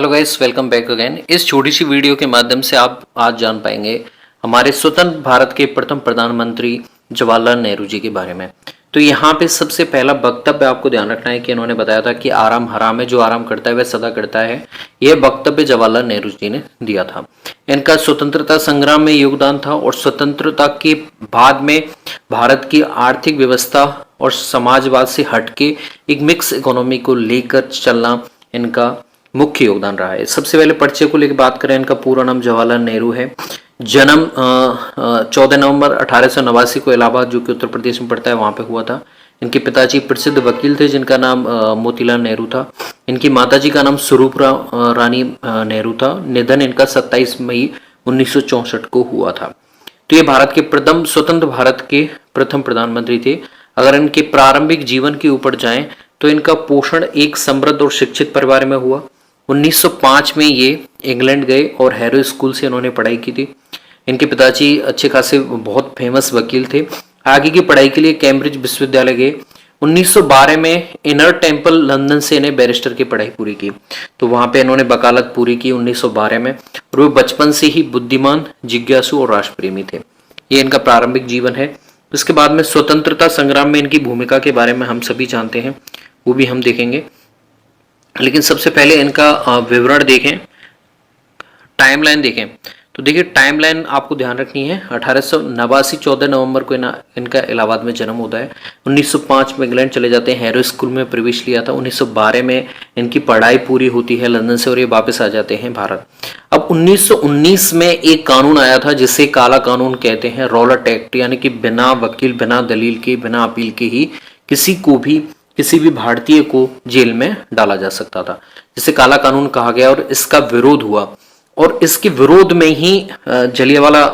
Hello guys, welcome back again. इस छोटी सी video के माध्यम से आप आज जान पाएंगे हमारे स्वतंत्र भारत के प्रथम प्रधानमंत्री जवाहरलाल नेहरू जी के बारे में। तो यहाँ पे सबसे पहला वक्तव्य आपको ध्यान रखना है कि इन्होंने बताया था कि आराम हराम है, जो आराम करता है वह सदा करता है। यह वक्तव्य जवाहरलाल नेहरू जी ने दिया था। इनका स्वतंत्रता संग्राम में योगदान था और स्वतंत्रता के बाद में भारत की आर्थिक व्यवस्था और समाजवाद से हटके एक मिक्स इकोनॉमी को लेकर चलना इनका मुख्य योगदान रहा है। सबसे पहले परिचय को लेकर बात करें, इनका पूरा नाम जवाहरलाल नेहरू है। जन्म 14 नवंबर 1889 को इलाहाबाद, जो कि उत्तर प्रदेश में पड़ता है, वहां पे हुआ था। इनके पिताजी प्रसिद्ध वकील थे जिनका नाम मोतीलाल नेहरू था। इनकी माताजी का नाम स्वरूप रानी नेहरू था। निधन इनका 27 मई 1964 को हुआ था। तो ये भारत के प्रथम स्वतंत्र भारत के प्रथम प्रधानमंत्री थे। अगर इनके प्रारंभिक जीवन के ऊपर जाएं तो इनका पोषण एक समृद्ध और शिक्षित परिवार में हुआ। 1905 में ये इंग्लैंड गए और हैरो स्कूल से इन्होंने पढ़ाई की थी। इनके पिताजी अच्छे खासे बहुत फेमस वकील थे। आगे की पढ़ाई के लिए कैम्ब्रिज विश्वविद्यालय गए। 1912 में इनर टेम्पल लंदन से इन्हें बैरिस्टर की पढ़ाई पूरी की, तो वहां पे इन्होंने वकालत पूरी की 1912 में। और वो बचपन से ही बुद्धिमान, जिज्ञासु और राष्ट्रप्रेमी थे। ये इनका प्रारंभिक जीवन है। इसके बाद में स्वतंत्रता संग्राम में इनकी भूमिका के बारे में हम सभी जानते हैं, वो भी हम देखेंगे। लेकिन सबसे पहले इनका विवरण देखें, टाइमलाइन देखें। तो देखिए, टाइमलाइन आपको ध्यान रखनी है। 1889 14 नवंबर को इनका इलाहाबाद में जन्म होता है। 1905 में इंग्लैंड चले जाते हैं, हैरो स्कूल में प्रवेश लिया था। 1912 में इनकी पढ़ाई पूरी होती है लंदन से और ये वापस आ जाते हैं भारत। अब 1919 में एक कानून आया था जिसे काला कानून कहते हैं, रॉलेट एक्ट, यानी कि बिना वकील, बिना दलील के, बिना अपील के ही किसी भी भारतीय को जेल में डाला जा सकता था, जिसे काला कानून कहा गया। और इसका विरोध हुआ और इसके विरोध में ही जलियांवाला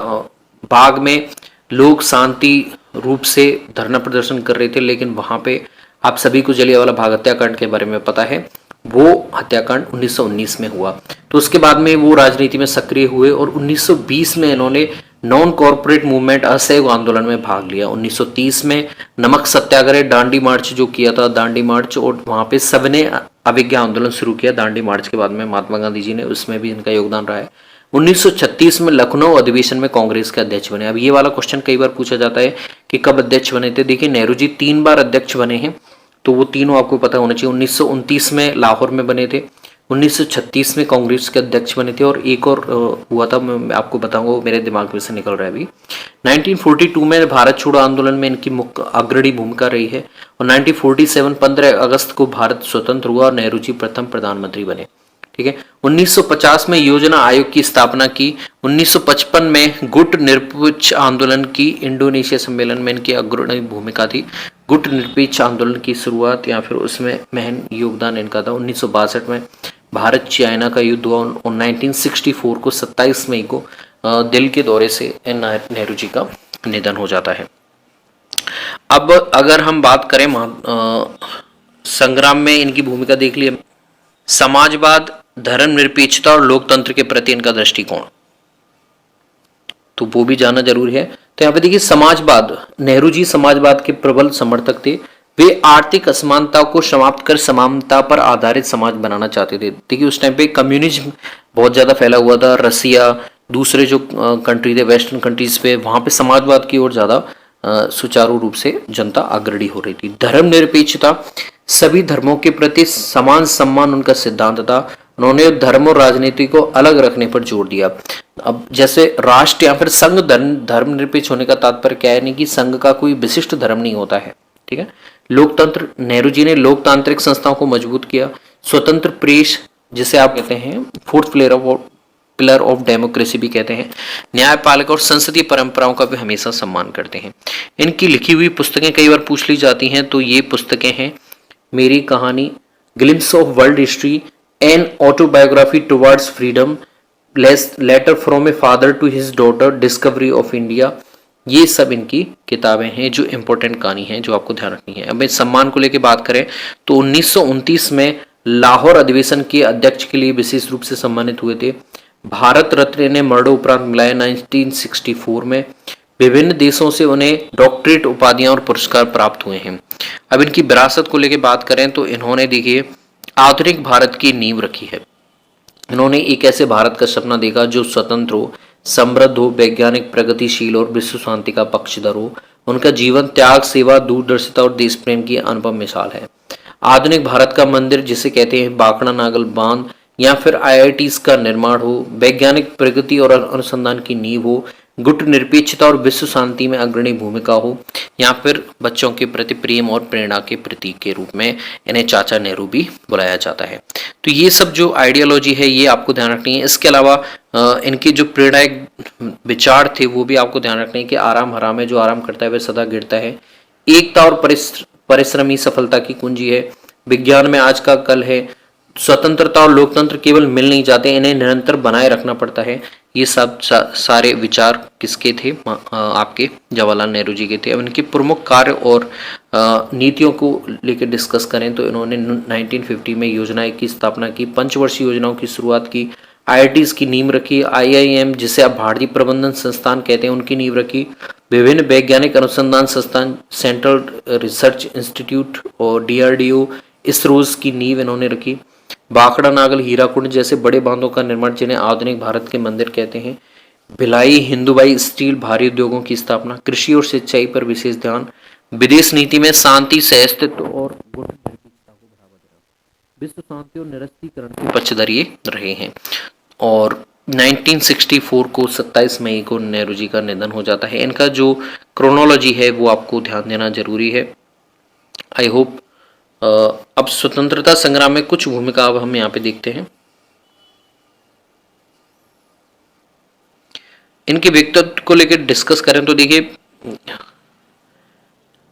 बाग में लोग शांति रूप से धरना प्रदर्शन कर रहे थे। लेकिन वहां पे आप सभी को जलियांवाला बाग हत्याकांड के बारे में पता है, वो हत्याकांड 1919 में हुआ। तो उसके बाद में वो राजनीति में सक्रिय हुए और 1920 में इन्होंने नॉन कॉर्पोरेट मूवमेंट असहयोग आंदोलन में भाग लिया। 1930 में नमक सत्याग्रह, दांडी मार्च जो किया था, दांडी मार्च, और वहां पे सबने अवज्ञा आंदोलन शुरू किया दांडी मार्च के बाद में महात्मा गांधी जी ने, उसमें भी इनका योगदान रहा है। 1936 में लखनऊ अधिवेशन में कांग्रेस के अध्यक्ष बने। अब ये वाला क्वेश्चन कई बार पूछा जाता है कि कब अध्यक्ष बने थे। देखिए, नेहरू जी 3 बार अध्यक्ष बने हैं, तो वो तीनों आपको पता होना चाहिए। 1929 में लाहौर में बने थे, 1936 में कांग्रेस के अध्यक्ष बने थे, और एक और हुआ था, मैं आपको बताऊंगा, मेरे दिमाग में से निकल रहा है अभी। 1942 में भारत छोड़ो आंदोलन में इनकी मुख्य अग्रणी भूमिका रही है। और 1947 15 अगस्त को भारत स्वतंत्र हुआ और नेहरू जी प्रथम प्रधानमंत्री बने। ठीक है। 1950 में योजना आयोग की स्थापना की। 1955 में गुट निरपेक्ष आंदोलन की, इंडोनेशिया सम्मेलन में इनकी अग्रणी भूमिका थी। गुट निरपेक्ष आंदोलन की शुरुआत या फिर उसमें महन योगदान इनका था। 1962 में भारत चाइना का युद्ध हुआ और 1964 को 27 मई को दिल के दौरे से नेहरू जी का निधन हो जाता है। अब अगर हम बात करें संग्राम में इनकी भूमिका देख लिए, समाजवाद, धर्मनिरपेक्षता और लोकतंत्र के प्रति इनका दृष्टिकोण, तो वो भी जानना जरूरी है। तो यहाँ पे देखिए, समाजवाद, नेहरू जी समाजवाद के प्रबल समर्थक थे। वे आर्थिक असमानता को समाप्त कर समानता पर आधारित समाज बनाना चाहते थे। देखिए, उस टाइम पे कम्युनिज्म बहुत ज्यादा फैला हुआ था। रसिया, दूसरे जो कंट्री थे वेस्टर्न कंट्रीज पे, वहां पे समाजवाद की ओर ज्यादा सुचारू रूप से जनता अग्रणी हो रही थी। धर्मनिरपेक्षता, सभी धर्मों के प्रति समान सम्मान उनका सिद्धांत था। उन्होंने धर्म और राजनीति को अलग रखने पर जोर दिया। अब जैसे राष्ट्र या फिर संघ, धर्मनिरपेक्ष होने का तात्पर्य क्या है, नहीं कि संघ का कोई विशिष्ट धर्म नहीं होता है। ठीक है। लोकतंत्र, नेहरू जी ने लोकतांत्रिक संस्थाओं को मजबूत किया। स्वतंत्र प्रेस, जिसे आप कहते हैं फोर्थ पिलर ऑफ डेमोक्रेसी भी कहते हैं। न्यायपालिका और संसदीय परंपराओं का भी हमेशा सम्मान करते हैं। इनकी लिखी हुई पुस्तकें कई बार पूछ ली जाती हैं, तो ये पुस्तकें हैं मेरी कहानी, glimpse of world history, an autobiography towards freedom, letter from a father to his daughter, discovery of India. ये सब इनकी किताबें हैं जो इंपॉर्टेंट कहानी है, जो आपको ध्यान रखनी है। अब इस सम्मान को लेकर बात करें तो 1929 में लाहौर अधिवेशन के अध्यक्ष के लिए विशेष रूप से सम्मानित हुए थे। भारत रत्न इन्हें मरणोपरांत मिला है 1964 में। विभिन्न देशों से उन्हें डॉक्टरेट उपाधियां और पुरस्कार प्राप्त हुए हैं। अब इनकी विरासत को लेकर बात करें तो इन्होंने देखिए आधुनिक भारत की नींव रखी है। इन्होंने एक ऐसे भारत का सपना देखा जो स्वतंत्र हो, समृद्ध हो, वैज्ञानिक, प्रगतिशील और विश्व शांति का पक्षधर हो। उनका जीवन त्याग, सेवा, दूरदर्शिता और देश प्रेम की अनुपम मिसाल है। आधुनिक भारत का मंदिर जिसे कहते हैं बांकड़ा नागल बांध या फिर आईआईटीज का निर्माण हो, वैज्ञानिक प्रगति और अनुसंधान की नींव हो, गुट निरपेक्षता और विश्व शांति में अग्रणी भूमिका हो, या फिर बच्चों के प्रति प्रेम और प्रेरणा के प्रतीक के रूप में इन्हें चाचा नेहरू भी बुलाया जाता है। तो ये सब जो आइडियोलॉजी है ये आपको ध्यान रखनी है। इसके अलावा इनके जो प्रेरणादायक विचार थे वो भी आपको ध्यान रखने हैं कि आराम हराम है, जो आराम करता है वह सदा गिरता है। एकता और परिश्रमी सफलता की कुंजी है। विज्ञान में आज का कल है। स्वतंत्रता और लोकतंत्र केवल मिल नहीं जाते, इन्हें निरंतर बनाए रखना पड़ता है। ये सब सारे विचार किसके थे? आपके जवाहरलाल नेहरू जी के थे। अब इनके प्रमुख कार्य और नीतियों को लेकर डिस्कस करें तो इन्होंने 1950 में योजना 1 की स्थापना की, पंचवर्षीय योजनाओं की शुरुआत की, आईआईटीज की नींव रखी, आईआईएम जिसे आप भारतीय प्रबंधन संस्थान कहते हैं उनकी नींव रखी, विभिन्न वैज्ञानिक अनुसंधान संस्थान, सेंट्रल रिसर्च इंस्टीट्यूट और डीआरडीओ, इसरोज की नींव इन्होंने रखी। बांकड़ा नागल, हीराकुंड जैसे बड़े बांधों का निर्माण जिन्हें आधुनिक भारत के मंदिर कहते हैं। भिलाई हिंदुबाई स्टील भारी उद्योगों की स्थापना, कृषि और सिंचाई पर विशेष ध्यान, विदेश नीति में शांति, सहअस्तित्व और गुट निरपेक्षता को बढ़ावा देना, विश्व शांति और निरस्त्रीकरण के पक्षधर ये रहे हैं। और 1964 को 27 मई को नेहरू जी का निधन हो जाता है। इनका जो क्रोनोलॉजी है वो आपको ध्यान देना जरूरी है। आई होप अब स्वतंत्रता संग्राम में कुछ भूमिका अब हम यहाँ पे देखते हैं। इनके व्यक्तित्व को लेकर डिस्कस करें तो देखिए,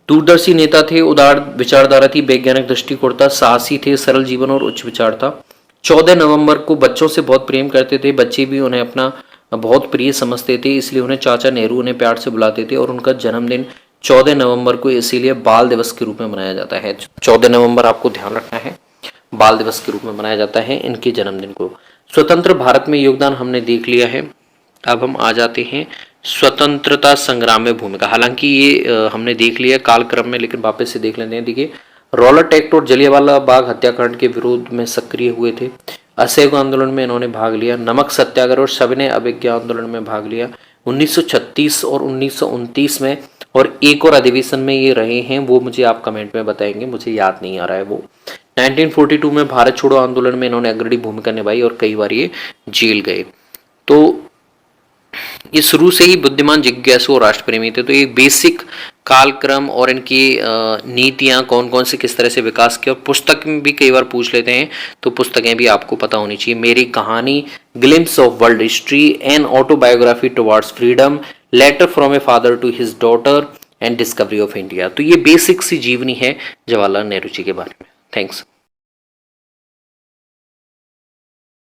दूरदर्शी नेता थे, उदार विचारधारा थी, वैज्ञानिक दृष्टिकोण था, साहसी थे, सरल जीवन और उच्च विचार था। 14 नवंबर को बच्चों से बहुत प्रेम करते थे, बच्चे भी उन्हें अपना बहुत प्रिय समझते थे, इसलिए उन्हें चाचा नेहरू उन्हें प्यार से बुलाते थे। और उनका जन्मदिन 14 नवंबर को इसीलिए बाल दिवस के रूप में मनाया जाता है। 14 नवंबर आपको ध्यान रखना है, बाल दिवस के रूप में मनाया जाता है इनके जन्मदिन को। स्वतंत्र भारत में योगदान हमने देख लिया है। अब हम आ जाते हैं स्वतंत्रता संग्राम में भूमिका। हालांकि ये हमने देख लिया कालक्रम में, लेकिन वापस से देख लेते हैं। देखिए, रॉलेट एक्ट और जलियांवाला बाग हत्याकांड के विरोध में सक्रिय हुए थे। असहयोग आंदोलन में इन्होंने भाग लिया, नमक सत्याग्रह और सविनय अवज्ञा आंदोलन में भाग लिया 1936 और 1929 में। और एक और अधिवेशन में ये रहे हैं, वो मुझे आप कमेंट में बताएंगे, मुझे याद नहीं आ रहा है वो। 1942 में भारत छोड़ो आंदोलन में इन्होंने अग्रणी भूमिका निभाई और कई बार ये जेल गए। तो ये शुरू से ही बुद्धिमान, जिज्ञासु और राष्ट्रप्रेमी थे। तो ये बेसिक कालक्रम और इनकी नीतियां कौन कौन से किस तरह से विकास किया, और पुस्तक में भी कई बार पूछ लेते हैं तो पुस्तकें भी आपको पता होनी चाहिए। मेरी कहानी, glimpse of world history, an autobiography towards freedom, letter from a father to his daughter and discovery of India. तो ये बेसिक सी जीवनी है जवाहरलाल नेहरू जी के बारे में। थैंक्स।